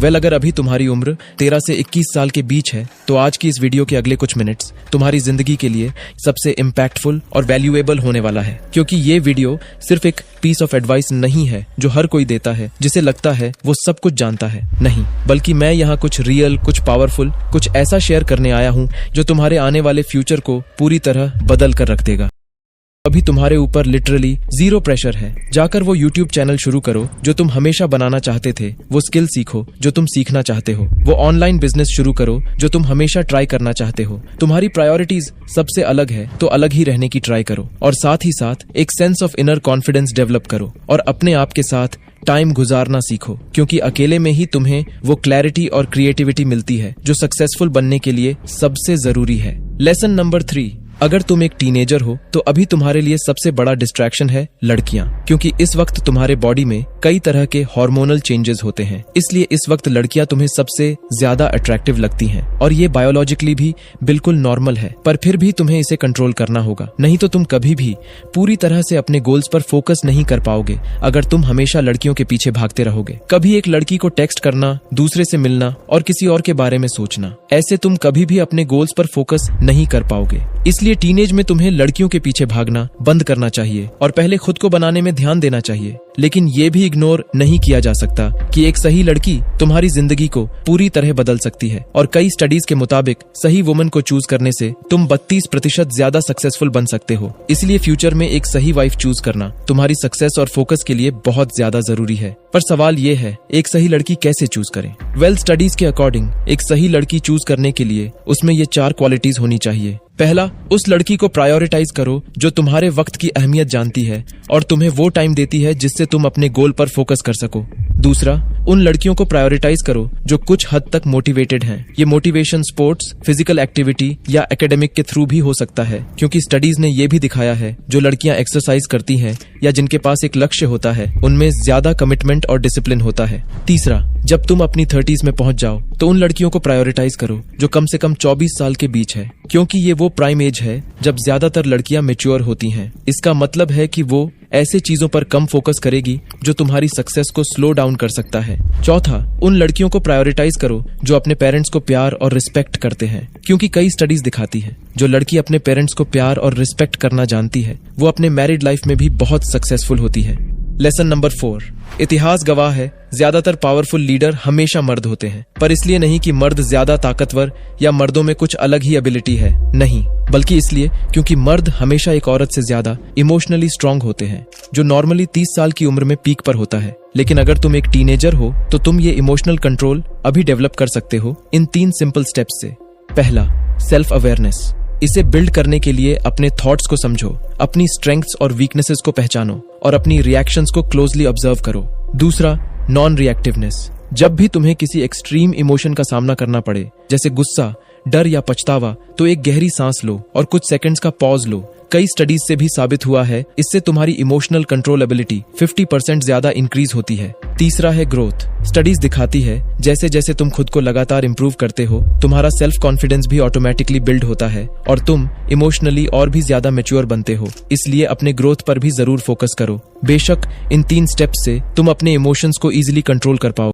Well, अगर अभी तुम्हारी उम्र 13 से 21 साल के बीच है तो आज की इस वीडियो के अगले कुछ मिनट्स तुम्हारी जिंदगी के लिए सबसे इम्पैक्टफुल और वैल्यूएबल होने वाला है, क्योंकि ये वीडियो सिर्फ एक पीस ऑफ एडवाइस नहीं है जो हर कोई देता है जिसे लगता है वो सब कुछ जानता है। नहीं, बल्कि मैं यहाँ कुछ रियल, कुछ पावरफुल, कुछ ऐसा शेयर करने आया हूँ जो तुम्हारे आने वाले फ्यूचर को पूरी तरह बदल कर रख देगा। अभी तुम्हारे ऊपर लिटरली जीरो प्रेशर है। जाकर वो यूट्यूब चैनल शुरू करो जो तुम हमेशा बनाना चाहते थे, वो स्किल सीखो जो तुम सीखना चाहते हो, वो ऑनलाइन बिजनेस शुरू करो जो तुम हमेशा ट्राई करना चाहते हो। तुम्हारी प्रायोरिटीज सबसे अलग है तो अलग ही रहने की ट्राई करो, और साथ ही साथ एक sense of inner confidence develop करो और अपने आप के साथ टाइम गुजारना सीखो, क्योंकि अकेले में ही तुम्हें वो क्लैरिटी और क्रिएटिविटी मिलती है जो सक्सेसफुल बनने के लिए सबसे जरूरी है। लेसन नंबर 3, अगर तुम एक टीनेजर हो तो अभी तुम्हारे लिए सबसे बड़ा डिस्ट्रैक्शन है लड़कियां, क्योंकि इस वक्त तुम्हारे बॉडी में कई तरह के हार्मोनल चेंजेस होते हैं। इसलिए इस वक्त लड़कियां तुम्हें सबसे ज्यादा अट्रैक्टिव लगती हैं, और ये बायोलॉजिकली भी बिल्कुल नॉर्मल है। पर फिर भी तुम्हें इसे कंट्रोल करना होगा, नहीं तो तुम कभी भी पूरी तरह से अपने गोल्स पर फोकस नहीं कर पाओगे अगर तुम हमेशा लड़कियों के पीछे भागते रहोगे। कभी एक लड़की को टेक्स्ट करना, दूसरे से मिलना और किसी और के बारे में सोचना, ऐसे तुम कभी भी अपने गोल्स पर फोकस नहीं कर पाओगे। इसलिए टीनेज में तुम्हें लड़कियों के पीछे भागना बंद करना चाहिए और पहले खुद को बनाने में ध्यान देना चाहिए। लेकिन ये भी इग्नोर नहीं किया जा सकता कि एक सही लड़की तुम्हारी जिंदगी को पूरी तरह बदल सकती है, और कई स्टडीज के मुताबिक सही वुमन को चूज करने से तुम 32% ज्यादा सक्सेसफुल बन सकते हो। इसलिए फ्यूचर में एक सही वाइफ चूज करना तुम्हारी सक्सेस और फोकस के लिए बहुत ज्यादा जरूरी है। पर सवाल ये है, एक सही लड़की कैसे चूज करें? वेल, स्टडीज के अकॉर्डिंग एक सही लड़की चूज करने के लिए उसमें ये 4 क्वालिटीज होनी चाहिए। पहला, उस लड़की को प्रायोरिटाइज करो जो तुम्हारे वक्त की अहमियत जानती है और तुम्हें वो टाइम देती है जिससे तुम अपने गोल पर फोकस कर सको। दूसरा, उन लड़कियों को प्रायोरिटाइज करो जो कुछ हद तक मोटिवेटेड हैं। ये मोटिवेशन स्पोर्ट्स, फिजिकल एक्टिविटी या एकेडमिक के थ्रू भी हो सकता है, क्योंकि स्टडीज ने ये भी दिखाया है जो लड़कियां एक्सरसाइज करती हैं या जिनके पास एक लक्ष्य होता है उनमें ज्यादा कमिटमेंट और डिसिप्लिन होता है। तीसरा, जब तुम अपनी 30s में पहुंच जाओ तो उन लड़कियों को प्रायोरिटाइज करो जो कम से कम 24 साल के बीच है, क्योंकि ये वो प्राइम एज है जब ज्यादातर लड़कियां मैच्योर होती हैं। इसका मतलब है कि वो ऐसे चीजों पर कम फोकस करेगी जो तुम्हारी सक्सेस को स्लो डाउन कर सकता है। चौथा, उन लड़कियों को प्रायोरिटाइज करो जो अपने पेरेंट्स को प्यार और रिस्पेक्ट करते हैं, क्योंकि कई स्टडीज दिखाती है जो लड़की अपने पेरेंट्स को प्यार और रिस्पेक्ट करना जानती है वो अपने मैरिड लाइफ में भी बहुत सक्सेसफुल होती है। लेसन नंबर 4, इतिहास गवाह है ज्यादातर पावरफुल लीडर हमेशा मर्द होते हैं, पर इसलिए नहीं कि मर्द ज्यादा ताकतवर या मर्दों में कुछ अलग ही एबिलिटी है, नहीं, बल्कि इसलिए क्योंकि मर्द हमेशा एक औरत से ज्यादा इमोशनली स्ट्रांग होते हैं, जो नॉर्मली 30 साल की उम्र में पीक पर होता है। लेकिन अगर तुम एक टीनेजर हो तो तुम ये इमोशनल कंट्रोल अभी डेवलप कर सकते हो इन 3 सिंपल स्टेप्स से। पहला, सेल्फ अवेयरनेस। इसे बिल्ड करने के लिए अपने थॉट्स को समझो, अपनी स्ट्रेंथ्स और वीकनेसेस को पहचानो और अपनी रिएक्शंस को क्लोजली ऑब्जर्व करो। दूसरा, नॉन रिएक्टिवनेस। जब भी तुम्हें किसी एक्सट्रीम इमोशन का सामना करना पड़े, जैसे गुस्सा, डर या पछतावा, तो एक गहरी सांस लो और कुछ सेकंड्स का पॉज लो। कई स्टडीज से भी साबित हुआ है इससे तुम्हारी इमोशनल कंट्रोल एबिलिटी 50% ज्यादा इंक्रीज होती है। तीसरा है ग्रोथ। स्टडीज दिखाती है जैसे जैसे तुम खुद को लगातार इंप्रूव करते हो तुम्हारा सेल्फ कॉन्फिडेंस भी ऑटोमेटिकली बिल्ड होता है और तुम इमोशनली और भी ज्यादा मैच्योर बनते हो। इसलिए अपने ग्रोथ पर भी जरूर फोकस करो। बेशक इन 3 स्टेप्स से तुम अपने इमोशंस को इजीली कंट्रोल कर पाओ।